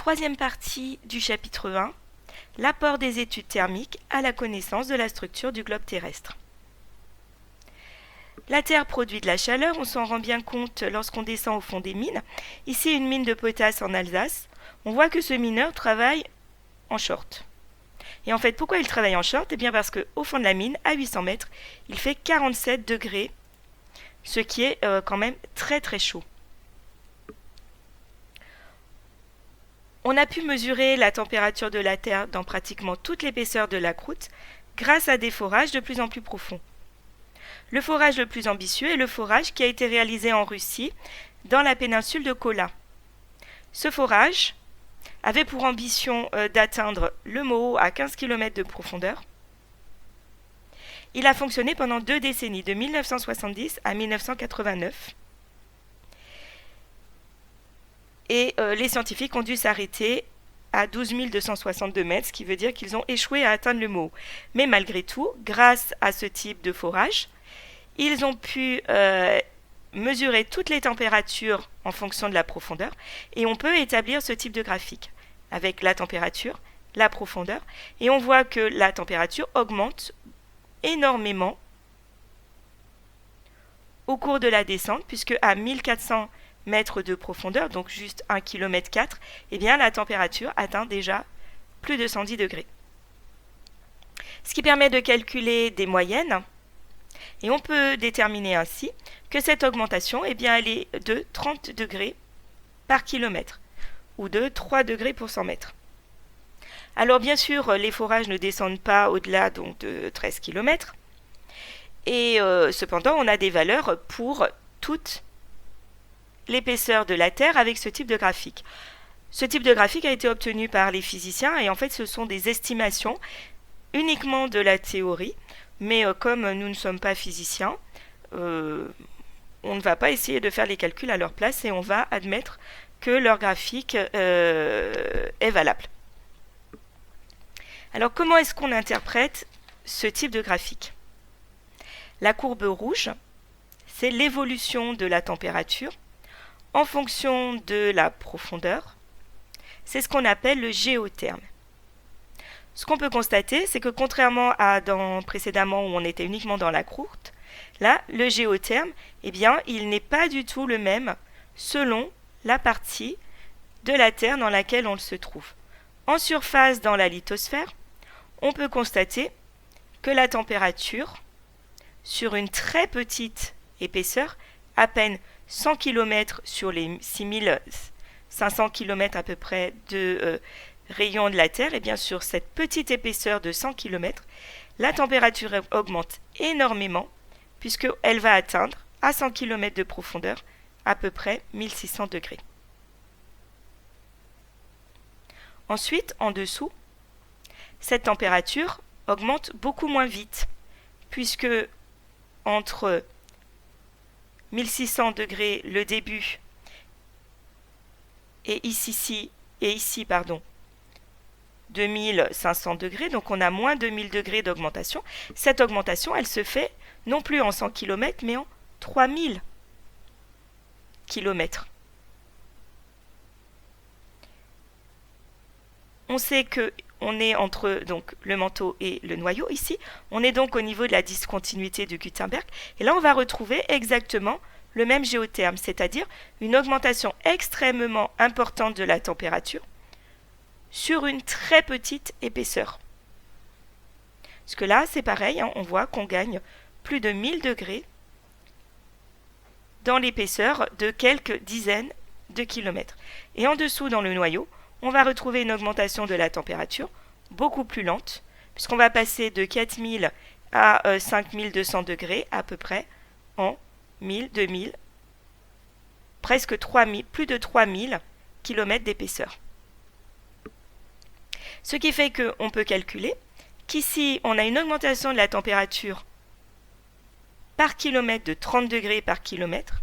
Troisième partie du chapitre 1, l'apport des études thermiques à la connaissance de la structure du globe terrestre. La Terre produit de la chaleur, on s'en rend bien compte lorsqu'on descend au fond des mines. Ici, une mine de potasse en Alsace. On voit que ce mineur travaille en short. Et en fait, pourquoi il travaille en short? Eh bien parce qu'au fond de la mine, à 800 mètres, il fait 47 degrés, ce qui est quand même très très chaud. On a pu mesurer la température de la Terre dans pratiquement toute l'épaisseur de la croûte grâce à des forages de plus en plus profonds. Le forage le plus ambitieux est le forage qui a été réalisé en Russie, dans la péninsule de Kola. Ce forage avait pour ambition d'atteindre le Moho à 15 km de profondeur. Il a fonctionné pendant 2 décennies, de 1970 à 1989. Et les scientifiques ont dû s'arrêter à 12 262 mètres, ce qui veut dire qu'ils ont échoué à atteindre le Moho. Mais malgré tout, grâce à ce type de forage, ils ont pu mesurer toutes les températures en fonction de la profondeur et on peut établir ce type de graphique avec la température, la profondeur et on voit que la température augmente énormément au cours de la descente puisque à 1400 mètres de profondeur, donc juste 1,4 km, eh bien la température atteint déjà plus de 110 degrés. Ce qui permet de calculer des moyennes. Et on peut déterminer ainsi que cette augmentation, eh bien, elle est de 30 degrés par kilomètre, ou de 3 degrés pour 100 mètres. Alors bien sûr, les forages ne descendent pas au-delà donc, de 13 km, et cependant, on a des valeurs pour toute l'épaisseur de la Terre avec ce type de graphique. Ce type de graphique a été obtenu par les physiciens, et en fait, ce sont des estimations uniquement de la théorie, mais comme nous ne sommes pas physiciens, on ne va pas essayer de faire les calculs à leur place et on va admettre que leur graphique est valable. Alors comment est-ce qu'on interprète ce type de graphique? La courbe rouge, c'est l'évolution de la température en fonction de la profondeur. C'est ce qu'on appelle le géotherme. Ce qu'on peut constater, c'est que contrairement à précédemment où on était uniquement dans la croûte, là, le géotherme, eh bien, il n'est pas du tout le même selon la partie de la Terre dans laquelle on se trouve. En surface, dans la lithosphère, on peut constater que la température, sur une très petite épaisseur, à peine 100 km sur les 6500 km à peu près de rayon de la Terre, et bien sur cette petite épaisseur de 100 km, la température augmente énormément puisqu'elle va atteindre à 100 km de profondeur à peu près 1600 degrés. Ensuite, en dessous, cette température augmente beaucoup moins vite puisque entre 1600 degrés le début et ici 2500 degrés, donc on a moins de 1000 degrés d'augmentation. Cette augmentation, elle se fait non plus en 100 km, mais en 3000 km. On sait qu'on est entre donc, le manteau et le noyau ici. On est donc au niveau de la discontinuité de Gutenberg. Et là, on va retrouver exactement le même géotherme, c'est-à-dire une augmentation extrêmement importante de la température sur une très petite épaisseur. Parce que là, c'est pareil, on voit qu'on gagne plus de 1000 degrés dans l'épaisseur de quelques dizaines de kilomètres. Et en dessous, dans le noyau, on va retrouver une augmentation de la température beaucoup plus lente, puisqu'on va passer de 4000 à 5200 degrés à peu près en 1000, 2000, presque 3000, plus de 3000 km d'épaisseur. Ce qui fait qu'on peut calculer qu'ici, on a une augmentation de la température par kilomètre de 30 degrés par kilomètre.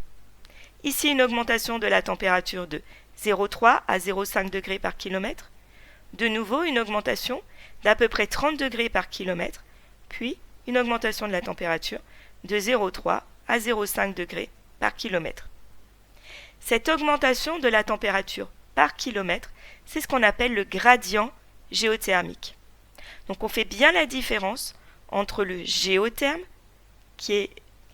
Ici, une augmentation de la température de 0,3 à 0,5 degrés par kilomètre. De nouveau, une augmentation d'à peu près 30 degrés par kilomètre, puis une augmentation de la température de 0,3 à 0,5 degrés par kilomètre. Cette augmentation de la température par kilomètre. C'est ce qu'on appelle le gradient géothermique. Donc on fait bien la différence entre le géotherme, qui est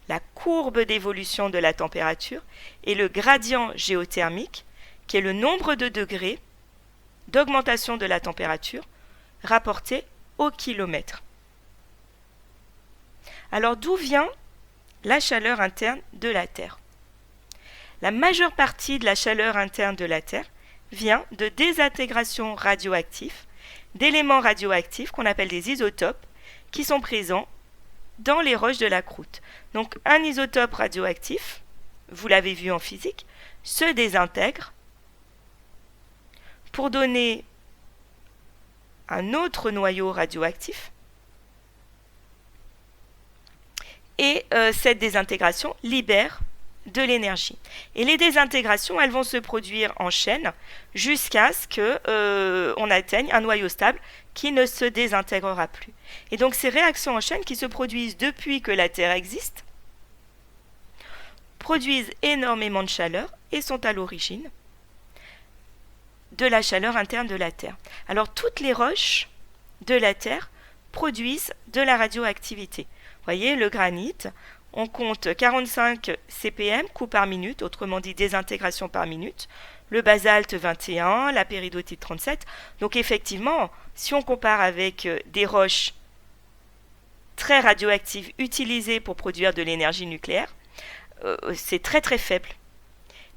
la courbe d'évolution de la température, et le gradient géothermique, qui est le nombre de degrés d'augmentation de la température rapporté au kilomètre. Alors d'où vient la chaleur interne de la Terre? La majeure partie de la chaleur interne de la Terre vient de désintégration radioactive, d'éléments radioactifs qu'on appelle des isotopes, qui sont présents dans les roches de la croûte. Donc un isotope radioactif, vous l'avez vu en physique, se désintègre pour donner un autre noyau radioactif. Et cette désintégration libère de l'énergie. Et les désintégrations, elles vont se produire en chaîne jusqu'à ce qu'on atteigne un noyau stable qui ne se désintégrera plus. Et donc ces réactions en chaîne qui se produisent depuis que la Terre existe produisent énormément de chaleur et sont à l'origine de la chaleur interne de la Terre. Alors toutes les roches de la Terre produisent de la radioactivité. Vous voyez, le granit, on compte 45 CPM, coups par minute, autrement dit désintégration par minute. Le basalte 21, la péridotite 37. Donc effectivement, si on compare avec des roches très radioactives utilisées pour produire de l'énergie nucléaire, c'est très très faible.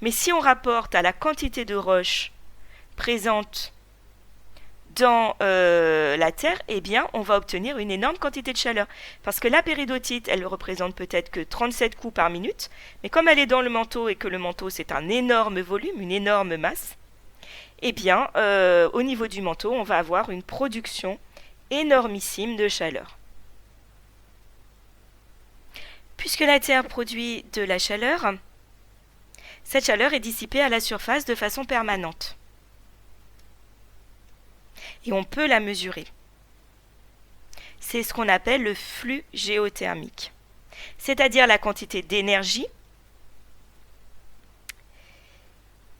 Mais si on rapporte à la quantité de roches présentes dans la Terre, eh bien, on va obtenir une énorme quantité de chaleur. Parce que la péridotite, elle ne représente peut-être que 37 coups par minute, mais comme elle est dans le manteau et que le manteau, c'est un énorme volume, une énorme masse, eh bien, au niveau du manteau, on va avoir une production énormissime de chaleur. Puisque la Terre produit de la chaleur, cette chaleur est dissipée à la surface de façon permanente. Et on peut la mesurer. C'est ce qu'on appelle le flux géothermique, c'est-à-dire la quantité d'énergie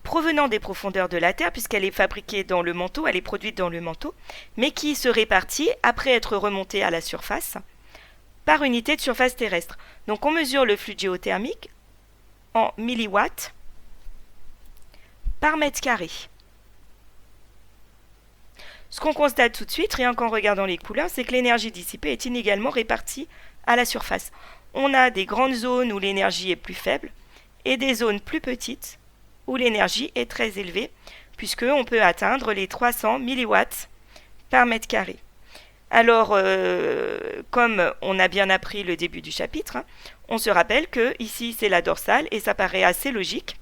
provenant des profondeurs de la Terre, puisqu'elle est fabriquée dans le manteau, elle est produite dans le manteau, mais qui se répartit après être remontée à la surface par unité de surface terrestre. Donc on mesure le flux géothermique en milliwatts par mètre carré. Ce qu'on constate tout de suite, rien qu'en regardant les couleurs, c'est que l'énergie dissipée est inégalement répartie à la surface. On a des grandes zones où l'énergie est plus faible et des zones plus petites où l'énergie est très élevée, puisqu'on peut atteindre les 300 milliwatts par mètre carré. Alors, comme on a bien appris le début du chapitre, on se rappelle que ici c'est la dorsale et ça paraît assez logique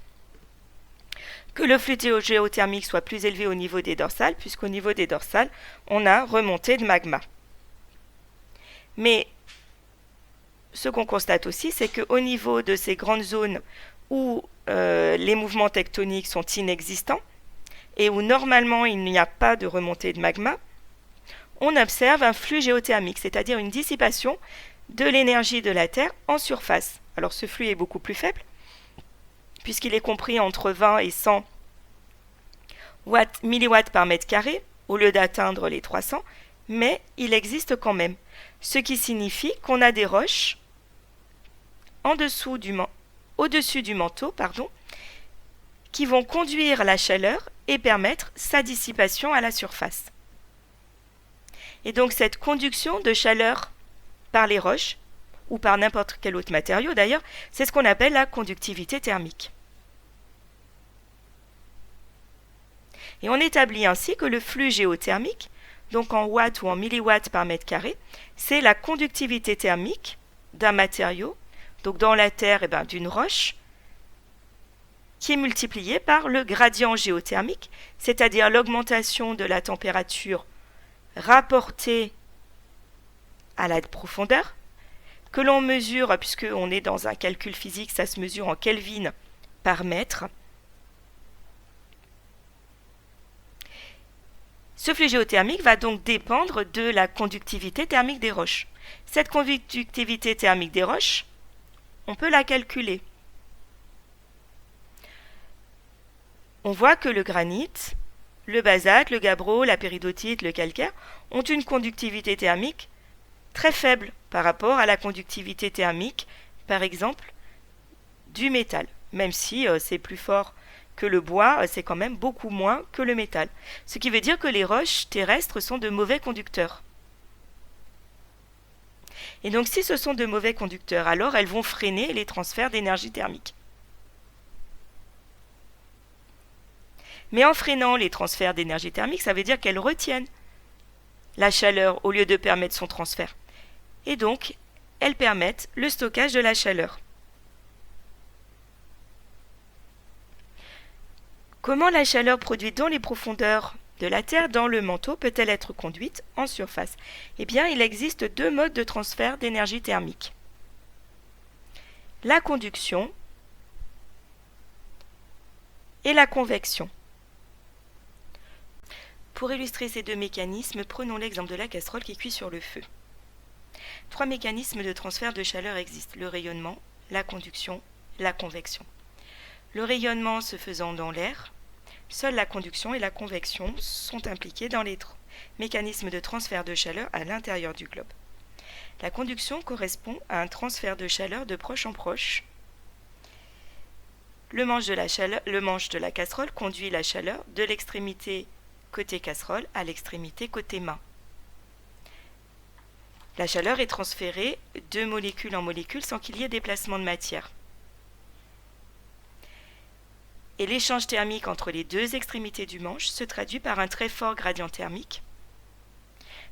que le flux géothermique soit plus élevé au niveau des dorsales, puisqu'au niveau des dorsales, on a remontée de magma. Mais ce qu'on constate aussi, c'est qu'au niveau de ces grandes zones où les mouvements tectoniques sont inexistants et où normalement il n'y a pas de remontée de magma, on observe un flux géothermique, c'est-à-dire une dissipation de l'énergie de la Terre en surface. Alors ce flux est beaucoup plus faible, puisqu'il est compris entre 20 et 100 milliwatts par mètre carré, au lieu d'atteindre les 300, mais il existe quand même. Ce qui signifie qu'on a des roches au-dessus du manteau, qui vont conduire la chaleur et permettre sa dissipation à la surface. Et donc cette conduction de chaleur par les roches, ou par n'importe quel autre matériau d'ailleurs, c'est ce qu'on appelle la conductivité thermique. Et on établit ainsi que le flux géothermique, donc en watts ou en milliwatts par mètre carré, c'est la conductivité thermique d'un matériau, donc dans la Terre, d'une roche, qui est multipliée par le gradient géothermique, c'est-à-dire l'augmentation de la température rapportée à la profondeur, que l'on mesure, puisqu'on est dans un calcul physique, ça se mesure en Kelvin par mètre. Ce flux géothermique va donc dépendre de la conductivité thermique des roches. Cette conductivité thermique des roches, on peut la calculer. on voit que le granit, le basalte, le gabbro, la péridotite, le calcaire ont une conductivité thermique très faible par rapport à la conductivité thermique, par exemple, du métal. Même si c'est plus fort que le bois, c'est quand même beaucoup moins que le métal. Ce qui veut dire que les roches terrestres sont de mauvais conducteurs. Et donc si ce sont de mauvais conducteurs, alors elles vont freiner les transferts d'énergie thermique. Mais en freinant les transferts d'énergie thermique, ça veut dire qu'elles retiennent la chaleur au lieu de permettre son transfert. Et donc, elles permettent le stockage de la chaleur. Comment la chaleur produite dans les profondeurs de la Terre, dans le manteau, peut-elle être conduite en surface? Eh bien, il existe deux modes de transfert d'énergie thermique. La conduction et la convection. Pour illustrer ces deux mécanismes, prenons l'exemple de la casserole qui cuit sur le feu. Trois mécanismes de transfert de chaleur existent: le rayonnement, la conduction, la convection. Le rayonnement se faisant dans l'air, seule la conduction et la convection sont impliquées dans les mécanismes de transfert de chaleur à l'intérieur du globe. La conduction correspond à un transfert de chaleur de proche en proche. Le manche de la casserole conduit la chaleur de l'extrémité côté casserole à l'extrémité côté main. La chaleur est transférée de molécule en molécule sans qu'il y ait déplacement de matière. Et l'échange thermique entre les deux extrémités du manche se traduit par un très fort gradient thermique,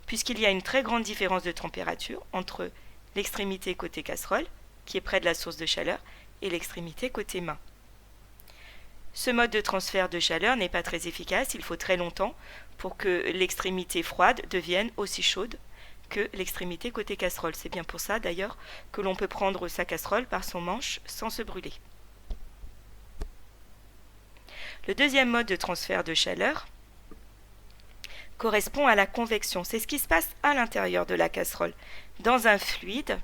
puisqu'il y a une très grande différence de température entre l'extrémité côté casserole, qui est près de la source de chaleur, et l'extrémité côté main. Ce mode de transfert de chaleur n'est pas très efficace, il faut très longtemps pour que l'extrémité froide devienne aussi chaude que l'extrémité côté casserole. C'est bien pour ça d'ailleurs que l'on peut prendre sa casserole par son manche sans se brûler. Le deuxième mode de transfert de chaleur correspond à la convection. C'est ce qui se passe à l'intérieur de la casserole, dans un fluide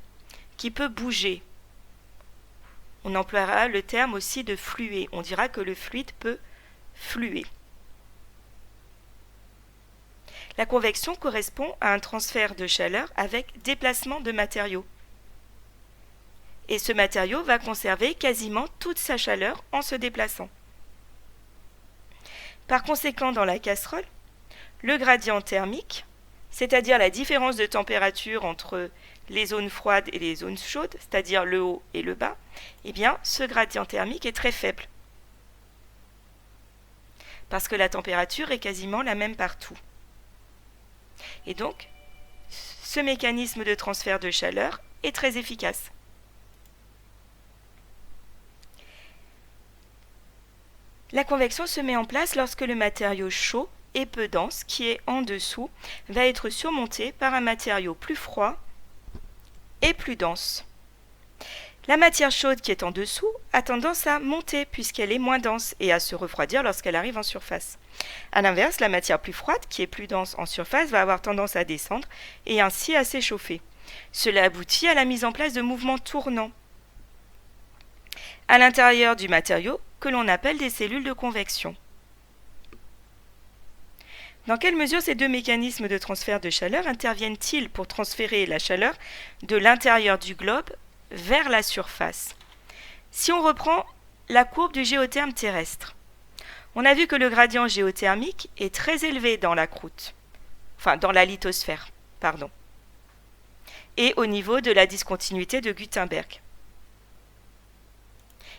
qui peut bouger. On emploiera le terme aussi de fluer. On dira que le fluide peut fluer. La convection correspond à un transfert de chaleur avec déplacement de matériaux. Et ce matériau va conserver quasiment toute sa chaleur en se déplaçant. Par conséquent, dans la casserole, le gradient thermique, c'est-à-dire la différence de température entre les zones froides et les zones chaudes, c'est-à-dire le haut et le bas, eh bien, ce gradient thermique est très faible. Parce que la température est quasiment la même partout. Et donc, ce mécanisme de transfert de chaleur est très efficace. La convection se met en place lorsque le matériau chaud et peu dense, qui est en dessous, va être surmonté par un matériau plus froid et plus dense. La matière chaude qui est en dessous a tendance à monter puisqu'elle est moins dense et à se refroidir lorsqu'elle arrive en surface. A l'inverse, la matière plus froide, qui est plus dense en surface, va avoir tendance à descendre et ainsi à s'échauffer. Cela aboutit à la mise en place de mouvements tournants à l'intérieur du matériau que l'on appelle des cellules de convection. Dans quelle mesure ces deux mécanismes de transfert de chaleur interviennent-ils pour transférer la chaleur de l'intérieur du globe vers la surface? Si on reprend la courbe du géotherme terrestre, on a vu que le gradient géothermique est très élevé dans la croûte, dans la lithosphère, et au niveau de la discontinuité de Gutenberg.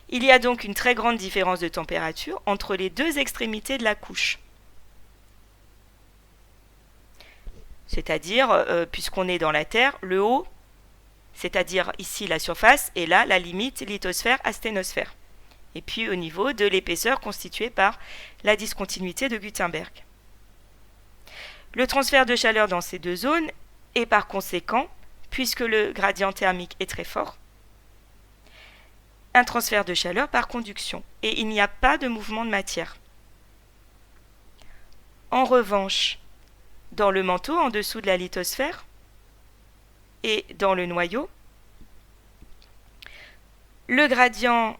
Il y a donc une très grande différence de température entre les deux extrémités de la couche. C'est-à-dire, puisqu'on est dans la Terre, le haut, c'est-à-dire ici la surface, et là la limite lithosphère-asténosphère. Et puis au niveau de l'épaisseur constituée par la discontinuité de Gutenberg. Le transfert de chaleur dans ces deux zones est par conséquent, puisque le gradient thermique est très fort, un transfert de chaleur par conduction, et il n'y a pas de mouvement de matière. En revanche, dans le manteau, en dessous de la lithosphère, et dans le noyau, le gradient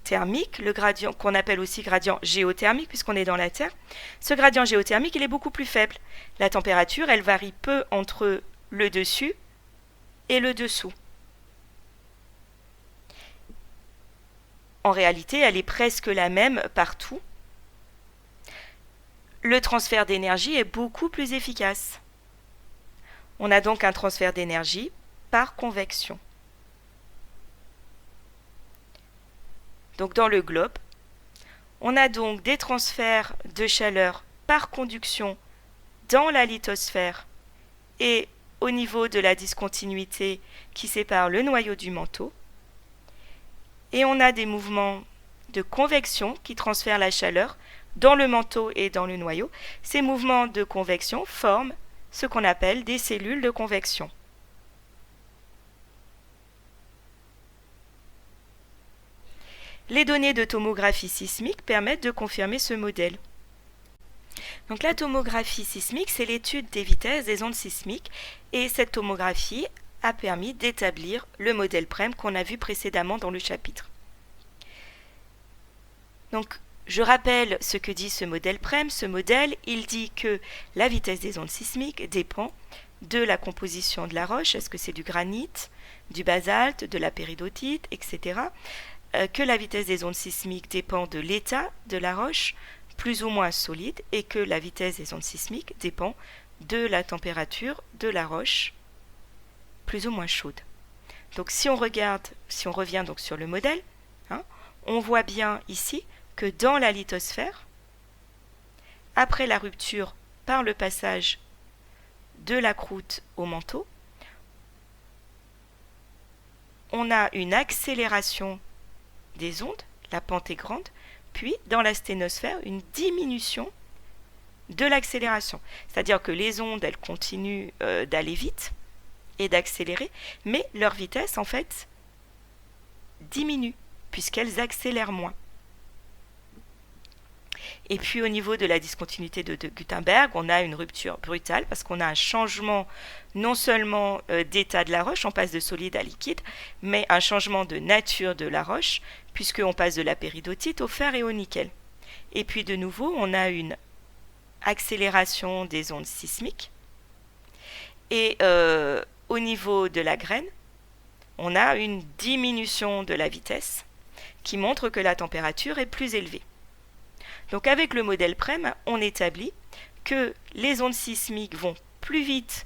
thermique, le gradient qu'on appelle aussi gradient géothermique puisqu'on est dans la Terre. Ce gradient géothermique, il est beaucoup plus faible. La température, elle varie peu entre le dessus et le dessous. En réalité, elle est presque la même partout. Le transfert d'énergie est beaucoup plus efficace. On a donc un transfert d'énergie par convection. Donc dans le globe, on a donc des transferts de chaleur par conduction dans la lithosphère et au niveau de la discontinuité qui sépare le noyau du manteau. Et on a des mouvements de convection qui transfèrent la chaleur dans le manteau et dans le noyau. Ces mouvements de convection forment ce qu'on appelle des cellules de convection. Les données de tomographie sismique permettent de confirmer ce modèle. Donc la tomographie sismique, c'est l'étude des vitesses des ondes sismiques et cette tomographie a permis d'établir le modèle PREM qu'on a vu précédemment dans le chapitre. Donc je rappelle ce que dit ce modèle PREM. Ce modèle, il dit que la vitesse des ondes sismiques dépend de la composition de la roche, est-ce que c'est du granit, du basalte, de la péridotite, etc. Que la vitesse des ondes sismiques dépend de l'état de la roche, plus ou moins solide, et que la vitesse des ondes sismiques dépend de la température de la roche, plus ou moins chaude. Donc si on revient donc sur le modèle, on voit bien ici que dans la lithosphère, après la rupture par le passage de la croûte au manteau, on a une accélération des ondes, la pente est grande, puis dans la sténosphère, une diminution de l'accélération. C'est-à-dire que les ondes, elles continuent d'aller vite et d'accélérer, mais leur vitesse, en fait, diminue, puisqu'elles accélèrent moins. Et puis au niveau de la discontinuité de Gutenberg, on a une rupture brutale parce qu'on a un changement non seulement d'état de la roche, on passe de solide à liquide, mais un changement de nature de la roche, puisqu'on passe de la péridotite au fer et au nickel. Et puis de nouveau, on a une accélération des ondes sismiques. Et au niveau de la graine, on a une diminution de la vitesse qui montre que la température est plus élevée. Donc avec le modèle PREM, on établit que les ondes sismiques vont plus vite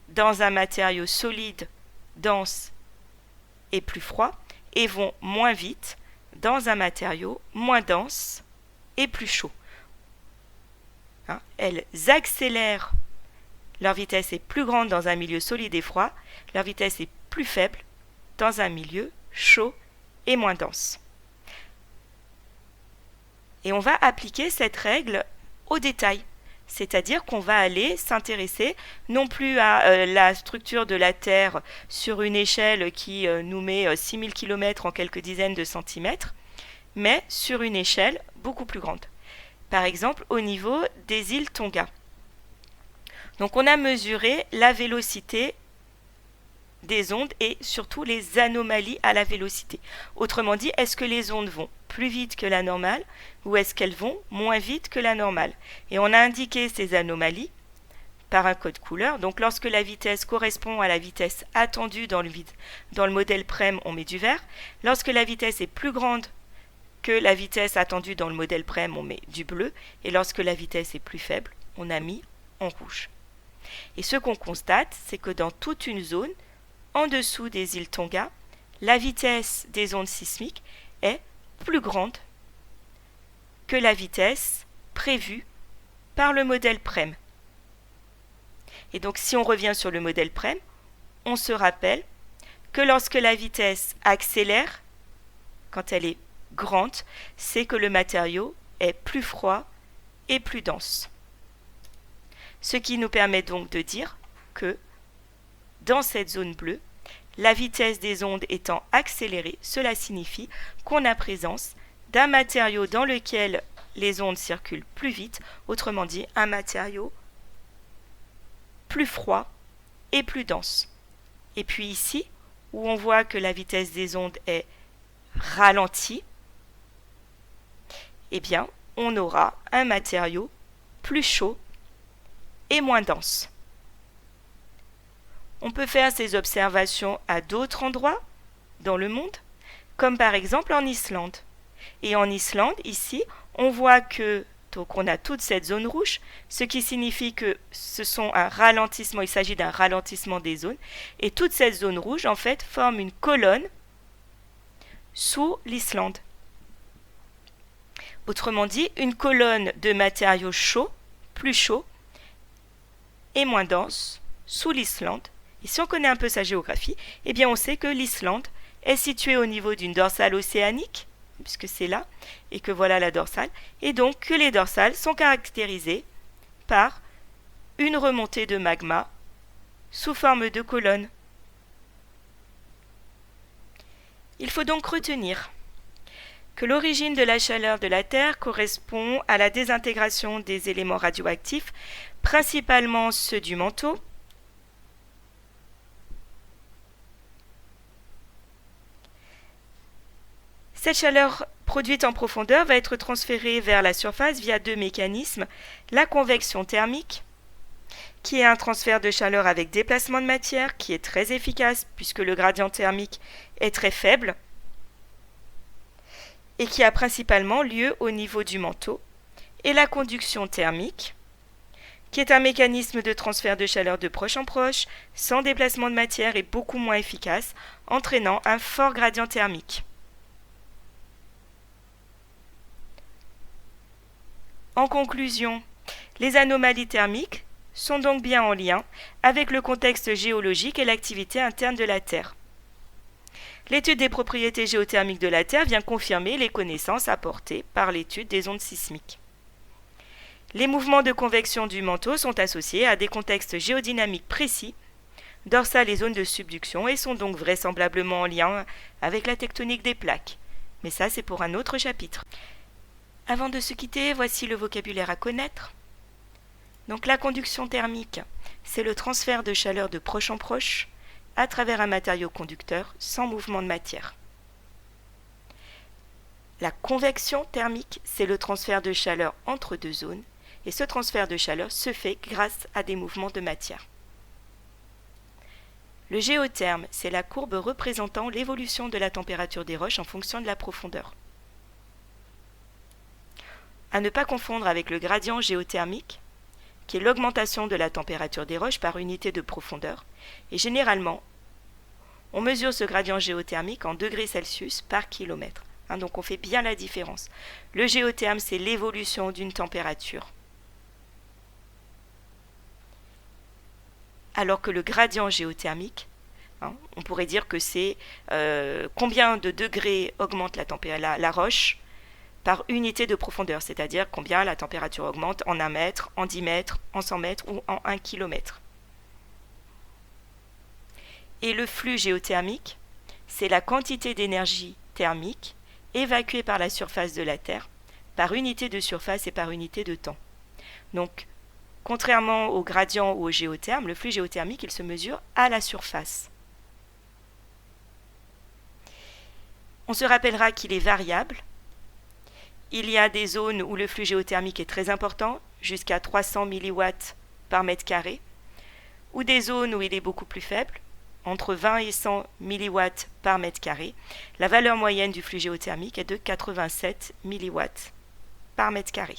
dans un matériau solide, dense et plus froid, et vont moins vite dans un matériau moins dense et plus chaud. Elles accélèrent, leur vitesse est plus grande dans un milieu solide et froid, leur vitesse est plus faible dans un milieu chaud et moins dense. Et on va appliquer cette règle au détail, c'est-à-dire qu'on va aller s'intéresser non plus à la structure de la Terre sur une échelle qui nous met 6000 km en quelques dizaines de centimètres, mais sur une échelle beaucoup plus grande. Par exemple, au niveau des îles Tonga. Donc on a mesuré la vélocité des ondes et surtout les anomalies à la vélocité. Autrement dit, est-ce que les ondes vont plus vite que la normale ou est-ce qu'elles vont moins vite que la normale? Et on a indiqué ces anomalies par un code couleur. Donc lorsque la vitesse correspond à la vitesse attendue dans le modèle PREM, on met du vert. Lorsque la vitesse est plus grande que la vitesse attendue dans le modèle PREM, on met du bleu. Et lorsque la vitesse est plus faible, on a mis en rouge. Et ce qu'on constate, c'est que dans toute une zone, en dessous des îles Tonga, la vitesse des ondes sismiques est plus grande que la vitesse prévue par le modèle PREM. Et donc si on revient sur le modèle PREM, on se rappelle que lorsque la vitesse accélère, quand elle est grande, c'est que le matériau est plus froid et plus dense. Ce qui nous permet donc de dire que dans cette zone bleue, la vitesse des ondes étant accélérée, cela signifie qu'on a présence d'un matériau dans lequel les ondes circulent plus vite, autrement dit un matériau plus froid et plus dense. Et puis ici, où on voit que la vitesse des ondes est ralentie, eh bien, on aura un matériau plus chaud et moins dense. On peut faire ces observations à d'autres endroits dans le monde, comme par exemple en Islande. Et en Islande, ici, on voit que donc on a toute cette zone rouge, ce qui signifie que ce sont un ralentissement, il s'agit d'un ralentissement des zones, et toute cette zone rouge en fait forme une colonne sous l'Islande. Autrement dit, une colonne de matériaux chauds, plus chauds et moins denses sous l'Islande. Et si on connaît un peu sa géographie, eh bien on sait que l'Islande est située au niveau d'une dorsale océanique, puisque c'est là, et que voilà la dorsale, et donc que les dorsales sont caractérisées par une remontée de magma sous forme de colonne. Il faut donc retenir que l'origine de la chaleur de la Terre correspond à la désintégration des éléments radioactifs, principalement ceux du manteau, Cette chaleur produite en profondeur va être transférée vers la surface via deux mécanismes. La convection thermique, qui est un transfert de chaleur avec déplacement de matière, qui est très efficace puisque le gradient thermique est très faible et qui a principalement lieu au niveau du manteau. Et la conduction thermique, qui est un mécanisme de transfert de chaleur de proche en proche, sans déplacement de matière et beaucoup moins efficace, entraînant un fort gradient thermique. En conclusion, les anomalies thermiques sont donc bien en lien avec le contexte géologique et l'activité interne de la Terre. L'étude des propriétés géothermiques de la Terre vient confirmer les connaissances apportées par l'étude des ondes sismiques. Les mouvements de convection du manteau sont associés à des contextes géodynamiques précis, dorsales et zones de subduction, et sont donc vraisemblablement en lien avec la tectonique des plaques. Mais ça, c'est pour un autre chapitre. Avant de se quitter, voici le vocabulaire à connaître. Donc la conduction thermique, c'est le transfert de chaleur de proche en proche à travers un matériau conducteur sans mouvement de matière. La convection thermique, c'est le transfert de chaleur entre deux zones, et ce transfert de chaleur se fait grâce à des mouvements de matière. Le géotherme, c'est la courbe représentant l'évolution de la température des roches en fonction de la profondeur. À ne pas confondre avec le gradient géothermique, qui est l'augmentation de la température des roches par unité de profondeur, et généralement, on mesure ce gradient géothermique en degrés Celsius par kilomètre. Donc on fait bien la différence. Le géotherme, c'est l'évolution d'une température. Alors que le gradient géothermique, on pourrait dire que c'est combien de degrés augmente la roche par unité de profondeur, c'est-à-dire combien la température augmente en 1 mètre, en 10 mètres, en 100 mètres ou en 1 kilomètre. Et le flux géothermique, c'est la quantité d'énergie thermique évacuée par la surface de la Terre, par unité de surface et par unité de temps. Donc, contrairement au gradient ou au géotherme, le flux géothermique, il se mesure à la surface. On se rappellera qu'il est variable. Il y a des zones où le flux géothermique est très important, jusqu'à 300 mW par mètre carré, ou des zones où il est beaucoup plus faible, entre 20 et 100 mW par mètre carré. La valeur moyenne du flux géothermique est de 87 mW par mètre carré.